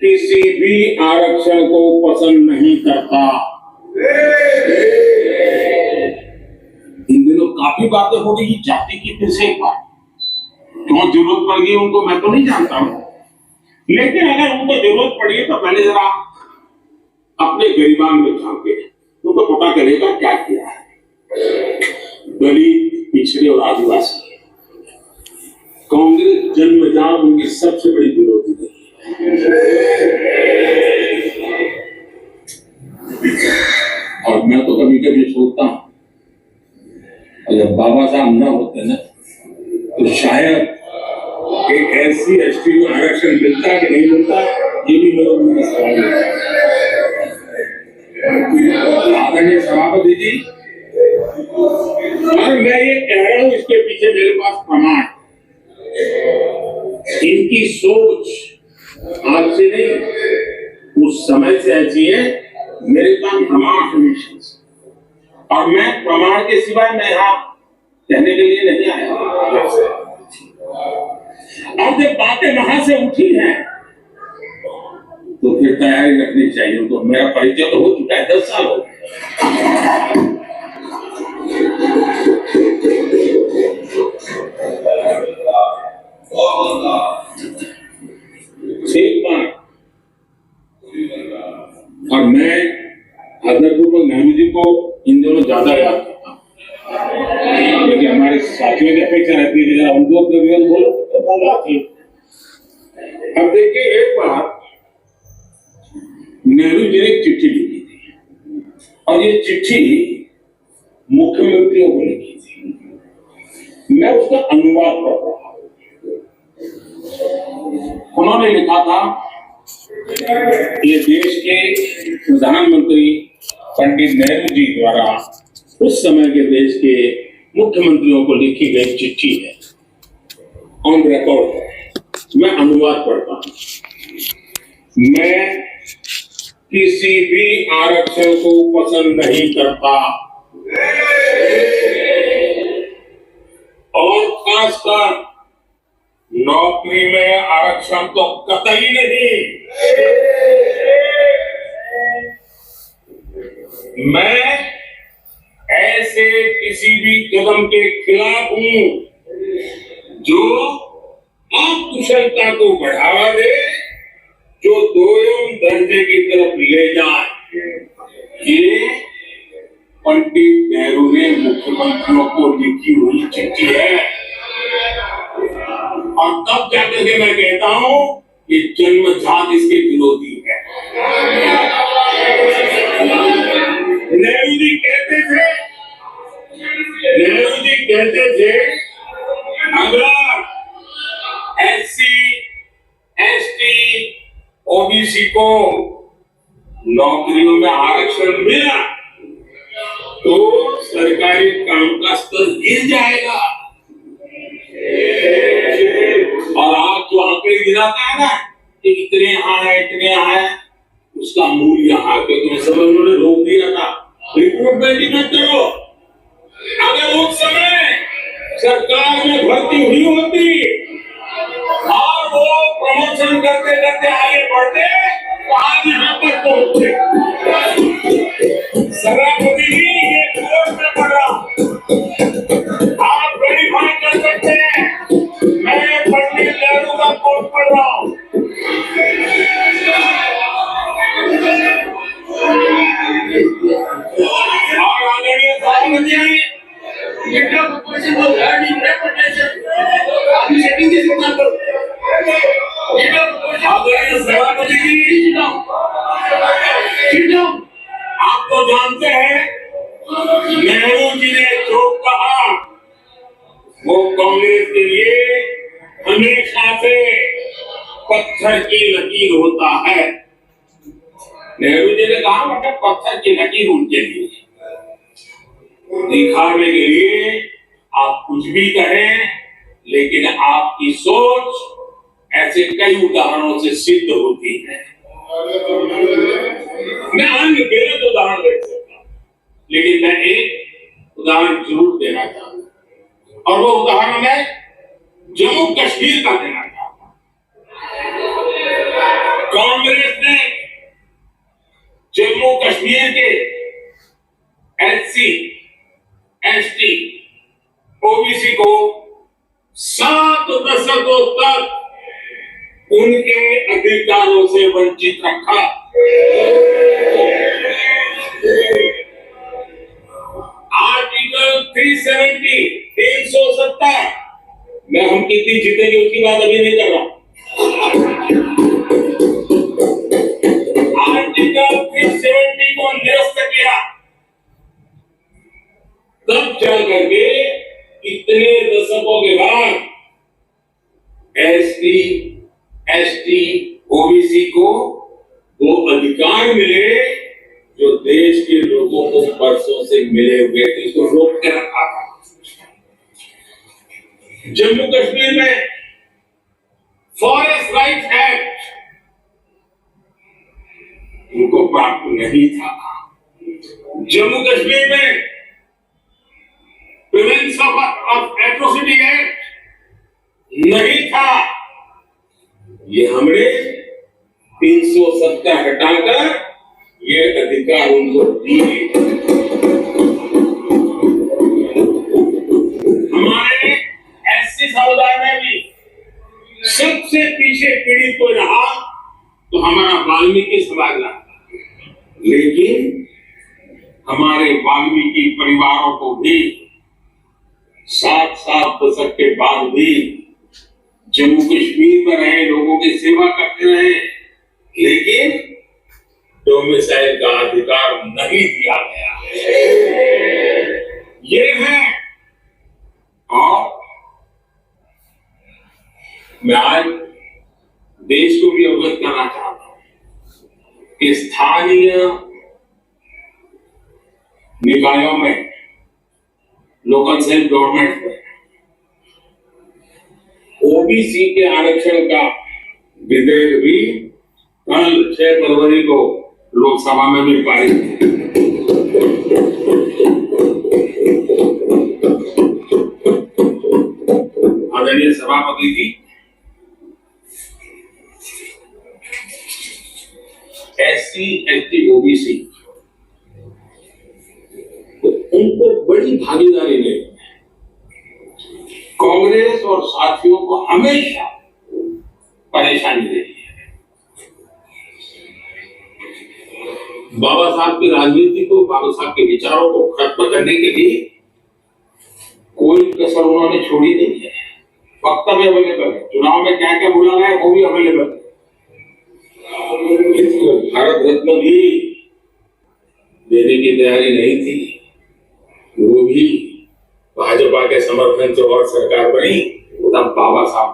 किसी भी आरक्षण को पसंद नहीं करता। इन दिनों काफी बातें हो रही जाति की विषय पर, क्यों जरूरत पड़ गई उनको मैं तो नहीं जानता हूं, लेकिन अगर उनको जरूरत पड़ी तो पहले जरा अपने गरीबान में झांके, उनको पता चलेगा क्या किया है। दलित, पिछड़े और आदिवासी कांग्रेस जन्मजात उनकी सबसे बड़ी विरोधी रही। और मैं तो कभी कभी सोचता हूं अगर बाबा साहब न होते ना तो शायद एक ऐसी एसटी को आरक्षण मिलता कि नहीं मिलता, ये भी मेरे मन में सवाल है। आदरणीय सभापति जी, और मैं ये कह रहा हूं, इसके पीछे मेरे पास प्रमाण। इनकी सोच आज से नहीं, उस समय से ऐसी है। मेरे पास प्रमाण हमेशा, और मैं प्रमाण के सिवाय मैं यहाँ कहने के लिए नहीं आया। और जब बातें वहां से उठी हैं तो फिर तैयारी रखनी चाहिए। उनको मेरा परिचय तो हो चुका है, 10 साल हो गए। और मैं आदरणीय नेहरू जी को इन दिनों ज्यादा याद करता हूँ, क्योंकि हमारे साथियों की अपेक्षा रहती है कि उनको बोलो तो बोला थी। अब देखिए, एक बार नेहरू जी ने चिट्ठी लिखी थी, और ये चिट्ठी मुख्यमंत्रियों को लिखी थी। मैं उसका अनुवाद कर रहा हूं। उन्होंने लिखा था, ये देश के प्रधानमंत्री पंडित नेहरू जी द्वारा उस समय के देश के मुख्यमंत्रियों को लिखी गई चिट्ठी है, ऑन रिकॉर्ड है। मैं अनुवाद पढ़ता हूं। मैं किसी भी आरक्षण को पसंद नहीं करता, और खासकर नौकरी में आरक्षण तो कतई नहीं। मैं ऐसे किसी भी कदम के खिलाफ हूं जो अकुशलता को बढ़ावा दे, जो दोयम दर्जे की तरफ ले जाए। ये पंडित नेहरू ने मुख्यमंत्रियों को लिखी हुई चिट्ठी है। और तब जाकर के मैं कहता हूं कि जन्मजात इसके विरोधी है। नेहरू जी कहते थे अगर एससी, एसटी, ओबीसी को नौकरियों में आरक्षण मिला तो सरकारी काम का स्तर गिर जाएगा। और आज जो आंकड़े गिराता है ना कि इतने यहाँ है, इतने यहाँ है, उसका मूल यहाँ पे तो सब उन्होंने रोक दिया था। रिक्रूटमेंट मत करो। अगर उस समय सरकार में भर्ती हुई होती और वो प्रमोशन करते करते आगे बढ़ते तो आज यहाँ पर पहुंचे। सभापति जी, ये कोर्ट में पड़ा, आप वेरीफाई कर सकते हैं। मैं पंडित नेहरू का कोर्ट पढ़ रहा हूँ। और आदरणीय सभापति जी, आप तो जानते हैं नेहरू जी ने जो कहा वो कांग्रेस के लिए हमेशा से पत्थर की लकीर होता है। नेहरू जी ने कहा मतलब पत्थर की लकीर उनके लिए दिखाने के लिए आप कुछ भी करें, लेकिन आपकी सोच ऐसे कई उदाहरणों से सिद्ध होती है। मैं अन्य बेहद उदाहरण दे सकता हूं, लेकिन मैं एक उदाहरण जरूर देना चाहूंगा, और वो उदाहरण मैं जम्मू कश्मीर का देना चाहता हूं। कांग्रेस उनके अधिकारों से वंचित रखा। आर्टिकल 370 370 मैं हम कितनी जीतेंगे उसकी बात अभी नहीं कर रहा। आर्टिकल 370 को निरस्त किया, तब चल करके इतने दशकों के बाद एसटी, एसटी, ओबीसी को वो अधिकार मिले जो देश के लोगों को बरसों से मिले हुए थे, इसको रोक के रखा था। जम्मू कश्मीर में फॉरेस्ट राइट्स एक्ट उनको प्राप्त नहीं था। जम्मू कश्मीर में प्रिवेंशन ऑफ एट्रोसिटी एक्ट नहीं था। ये हमने 370 हटाकर ये अधिकार उनको दिए। हमारे एससी समुदाय में भी सबसे पीछे पीड़ित कोई रहा तो हमारा वाल्मीकि समाज रहा, लेकिन हमारे वाल्मीकि परिवारों को भी 7 दशक के बाद भी जम्मू कश्मीर में रहे लोगों की सेवा करते रहे, लेकिन डोमिसाइल का अधिकार नहीं दिया गया। ये है। और मैं आज देश को भी अवगत करना चाहता हूं कि स्थानीय निकायों में, लोकल सेल्फ गवर्नमेंट में ओबीसी के आरक्षण का विधेयक भी कल 6 फरवरी को लोकसभा में भी पारित है। आदरणीय सभापति जी, एससी, एसटी, ओबीसी उनको बड़ी भागीदारी ने कांग्रेस और साथियों को हमेशा परेशानी दे दी है। बाबा साहब की राजनीति को, बाबा साहब के विचारों को खत्म करने के लिए कोई कसर उन्होंने छोड़ी नहीं है। वक्तव्य अवेलेबल है, चुनाव में क्या क्या बोला गया है वो भी अवेलेबल है। इसको भारत रत्न भी देने की तैयारी नहीं थी, वो भी भाजपा के समर्थन से और सरकार बनी, तब बाबा साहब